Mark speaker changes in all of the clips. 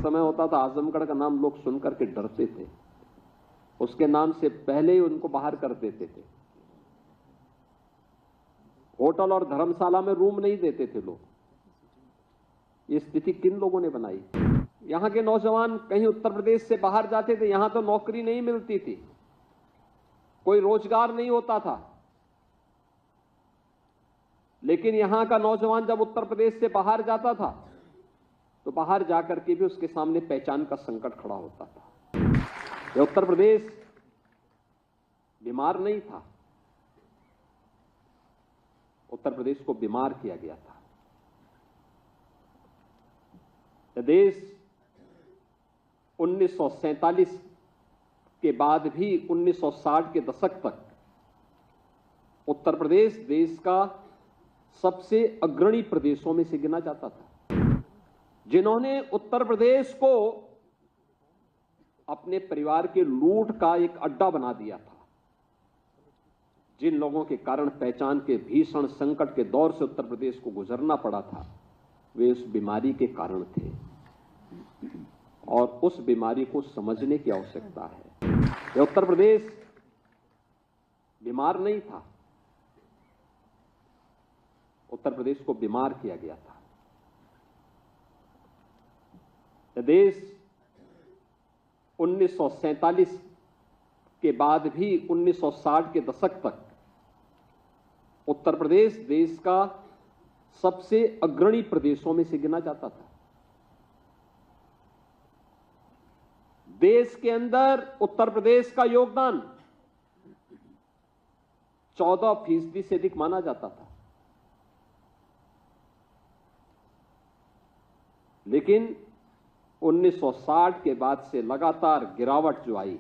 Speaker 1: समय होता था आजमगढ़ का नाम लोग सुनकर के डरते थे, उसके नाम से पहले ही उनको बाहर कर देते थे। होटल और धर्मशाला में रूम नहीं देते थे लोग। ये स्थिति किन लोगों ने बनाई? यहां के नौजवान कहीं उत्तर प्रदेश से बाहर जाते थे, यहां तो नौकरी नहीं मिलती थी, कोई रोजगार नहीं होता था। लेकिन यहां का नौजवान जब उत्तर प्रदेश से बाहर जाता था तो बाहर जाकर के भी उसके सामने पहचान का संकट खड़ा होता था। ये उत्तर प्रदेश बीमार नहीं था, उत्तर प्रदेश को बीमार किया गया था। यह देश 1947 के बाद भी 1960 के दशक तक उत्तर प्रदेश देश का सबसे अग्रणी प्रदेशों में से गिना जाता था। जिन्होंने उत्तर प्रदेश को अपने परिवार के लूट का एक अड्डा बना दिया था, जिन लोगों के कारण पहचान के भीषण संकट के दौर से उत्तर प्रदेश को गुजरना पड़ा था, वे उस बीमारी के कारण थे और उस बीमारी को समझने की आवश्यकता है। यह उत्तर प्रदेश बीमार नहीं था, उत्तर प्रदेश को बीमार किया गया था। यह देश 1947 के बाद भी 1960 के दशक तक उत्तर प्रदेश देश का सबसे अग्रणी प्रदेशों में से गिना जाता था। देश के अंदर उत्तर प्रदेश का योगदान 14% से अधिक माना जाता था। लेकिन 1960 के बाद से लगातार गिरावट जो आई,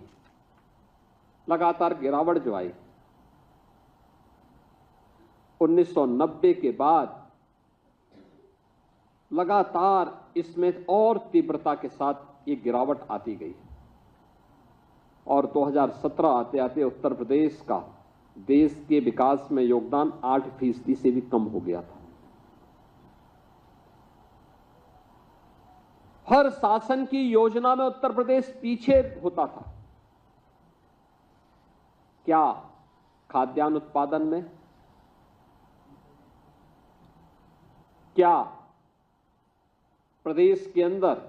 Speaker 1: 1990 के बाद लगातार इसमें और तीव्रता के साथ ये गिरावट आती गई और 2017 आते आते उत्तर प्रदेश का देश के विकास में योगदान 8% से भी कम हो गया था। हर शासन की योजना में उत्तर प्रदेश पीछे होता था। क्या खाद्यान्न उत्पादन में, क्या प्रदेश के अंदर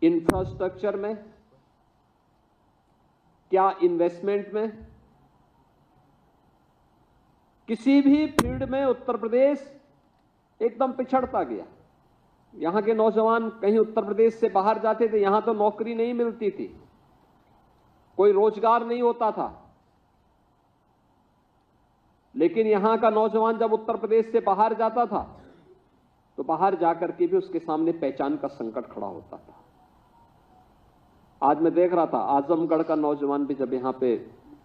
Speaker 1: इंफ्रास्ट्रक्चर में, क्या इन्वेस्टमेंट में, किसी भी फील्ड में उत्तर प्रदेश एकदम पिछड़ता गया। यहां के नौजवान कहीं उत्तर प्रदेश से बाहर जाते थे, यहां तो नौकरी नहीं मिलती थी, कोई रोजगार नहीं होता था। लेकिन यहां का नौजवान जब उत्तर प्रदेश से बाहर जाता था तो बाहर जाकर के भी उसके सामने पहचान का संकट खड़ा होता था। आज मैं देख रहा था आजमगढ़ का नौजवान भी जब यहां पे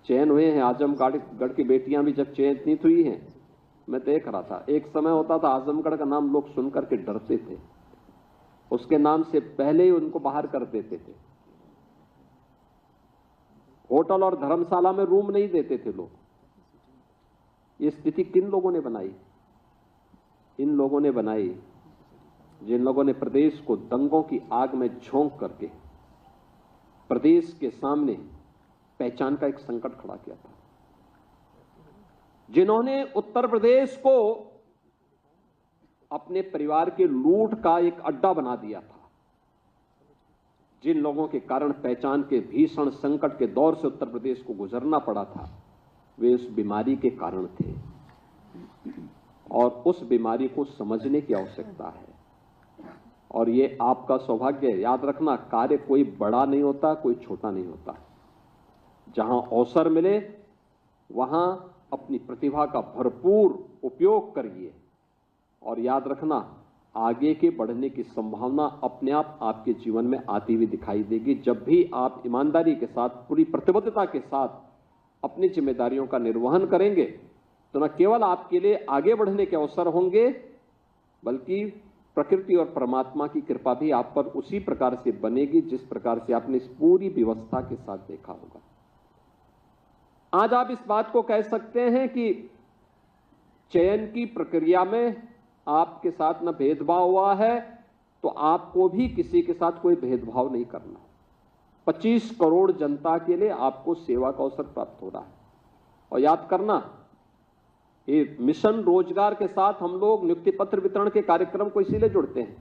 Speaker 1: चयन हुए हैं, आजमगढ़ की बेटियां भी जब चयनित हुई हैं, मैं देख रहा था एक समय होता था आजमगढ़ का नाम लोग सुनकर के डरते थे, उसके नाम से पहले ही उनको बाहर कर देते थे। होटल और धर्मशाला में रूम नहीं देते थे लोग। ये स्थिति किन लोगों ने बनाई? इन लोगों ने बनाई जिन लोगों ने प्रदेश को दंगों की आग में झोंक करके प्रदेश के सामने पहचान का एक संकट खड़ा किया था, जिन्होंने उत्तर प्रदेश को अपने परिवार के लूट का एक अड्डा बना दिया था, जिन लोगों के कारण पहचान के भीषण संकट के दौर से उत्तर प्रदेश को गुजरना पड़ा था, वे उस बीमारी के कारण थे और उस बीमारी को समझने की आवश्यकता है। और ये आपका सौभाग्य है। याद रखना, कार्य कोई बड़ा नहीं होता, कोई छोटा नहीं होता। जहां अवसर मिले वहां अपनी प्रतिभा का भरपूर उपयोग करिए और याद रखना, आगे के बढ़ने की संभावना अपने आप आपके जीवन में आती हुई दिखाई देगी जब भी आप ईमानदारी के साथ, पूरी प्रतिबद्धता के साथ अपनी जिम्मेदारियों का निर्वहन करेंगे। तो न केवल आपके लिए आगे बढ़ने के अवसर होंगे, बल्कि प्रकृति और परमात्मा की कृपा भी आप पर उसी प्रकार से बनेगी जिस प्रकार से आपने इस पूरी व्यवस्था के साथ देखा होगा। आज आप इस बात को कह सकते हैं कि चयन की प्रक्रिया में आपके साथ न भेदभाव हुआ है, तो आपको भी किसी के साथ कोई भेदभाव नहीं करना। 25 करोड़ जनता के लिए आपको सेवा का अवसर प्राप्त हो रहा है। और याद करना, ये मिशन रोजगार के साथ हम लोग नियुक्ति पत्र वितरण के कार्यक्रम को इसीलिए जुड़ते हैं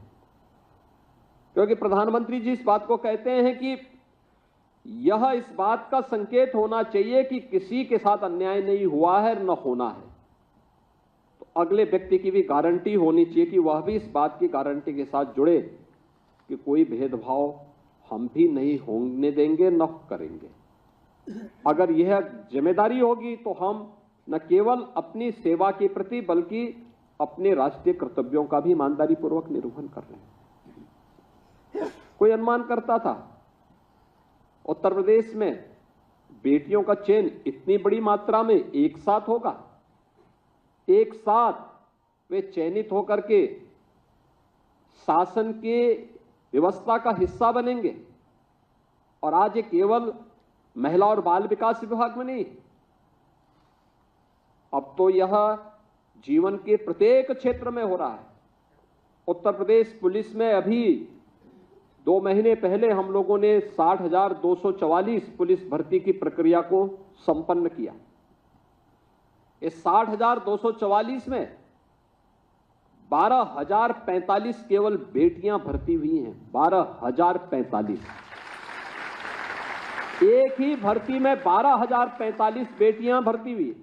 Speaker 1: क्योंकि प्रधानमंत्री जी इस बात को कहते हैं कि यह इस बात का संकेत होना चाहिए कि किसी के साथ अन्याय नहीं हुआ है, न होना है। तो अगले व्यक्ति की भी गारंटी होनी चाहिए कि वह भी इस बात की गारंटी के साथ जुड़े कि कोई भेदभाव हम भी नहीं होने देंगे, न करेंगे। अगर यह जिम्मेदारी होगी तो हम न केवल अपनी सेवा के प्रति बल्कि अपने राष्ट्रीय कर्तव्यों का भी ईमानदारी पूर्वक निर्वहन कर रहे हैं। कोई अनुमान करता था उत्तर प्रदेश में बेटियों का चयन इतनी बड़ी मात्रा में एक साथ होगा, एक साथ वे चयनित होकर के शासन के व्यवस्था का हिस्सा बनेंगे। और आज ये केवल महिला और बाल विकास विभाग में नहीं, अब तो यह जीवन के प्रत्येक क्षेत्र में हो रहा है। उत्तर प्रदेश पुलिस में अभी 2 महीने पहले हम लोगों ने 60,244 पुलिस भर्ती की प्रक्रिया को संपन्न किया। इस 60,244 में 12,045 केवल बेटियां भर्ती हुई हैं। 12,045, एक ही भर्ती में 12,045 बेटियां भर्ती हुई।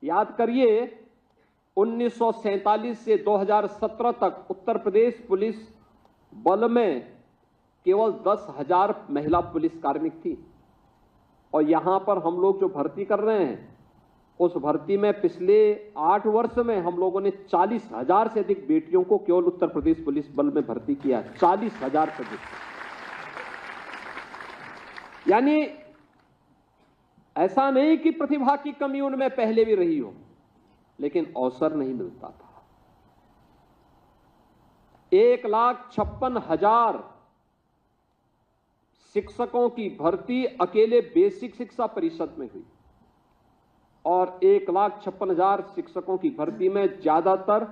Speaker 1: याद करिए, 1947 से 2017 तक उत्तर प्रदेश पुलिस बल में केवल 10,000 महिला पुलिस कार्मिक थी। और यहां पर हम लोग जो भर्ती कर रहे हैं, उस भर्ती में पिछले 8 वर्ष में हम लोगों ने 40,000 से अधिक बेटियों को केवल उत्तर प्रदेश पुलिस बल में भर्ती किया। 40,000 से अधिक। यानी ऐसा नहीं कि प्रतिभा की कमी उनमें पहले भी रही हो, लेकिन अवसर नहीं मिलता था। 1,56,000 शिक्षकों की भर्ती अकेले बेसिक शिक्षा परिषद में हुई और 1,56,000 शिक्षकों की भर्ती में ज्यादातर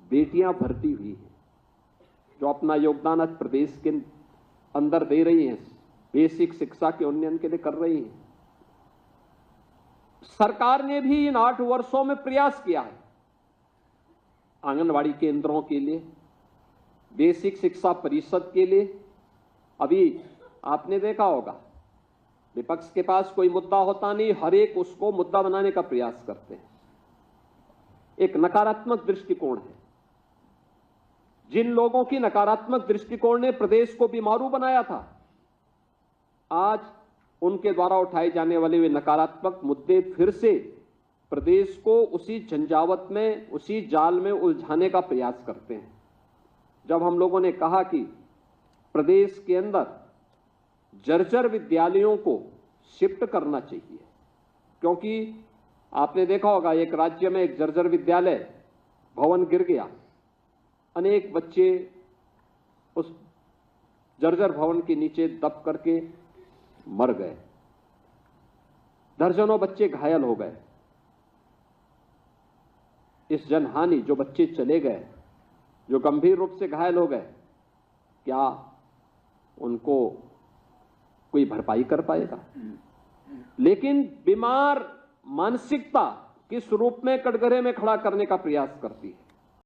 Speaker 1: बेटियां भर्ती हुई हैं, जो अपना योगदान आज प्रदेश के अंदर दे रही हैं, बेसिक शिक्षा के उन्नयन के लिए कर रही हैं। सरकार ने भी इन 8 वर्षों में प्रयास किया है। आंगनवाड़ी केंद्रों के लिए, बेसिक शिक्षा परिषद के लिए। अभी आपने देखा होगा, विपक्ष के पास कोई मुद्दा होता नहीं, हर एक उसको मुद्दा बनाने का प्रयास करते हैं। एक नकारात्मक दृष्टिकोण है। जिन लोगों की नकारात्मक दृष्टिकोण ने प्रदेश को बीमारू बनाया था, आज उनके द्वारा उठाए जाने वाले वे नकारात्मक मुद्दे फिर से प्रदेश को उसी झंझावत में, उसी जाल में उलझाने का प्रयास करते हैं। जब हम लोगों ने कहा कि प्रदेश के अंदर जर्जर विद्यालयों को शिफ्ट करना चाहिए, क्योंकि आपने देखा होगा एक राज्य में एक जर्जर विद्यालय भवन गिर गया, अनेक बच्चे उस जर्जर भवन के नीचे दब करके मर गए, दर्जनों बच्चे घायल हो गए। इस जनहानि, जो बच्चे चले गए, जो गंभीर रूप से घायल हो गए, क्या उनको कोई भरपाई कर पाएगा? लेकिन बीमार मानसिकता किस रूप में कटघरे में खड़ा करने का प्रयास करती है।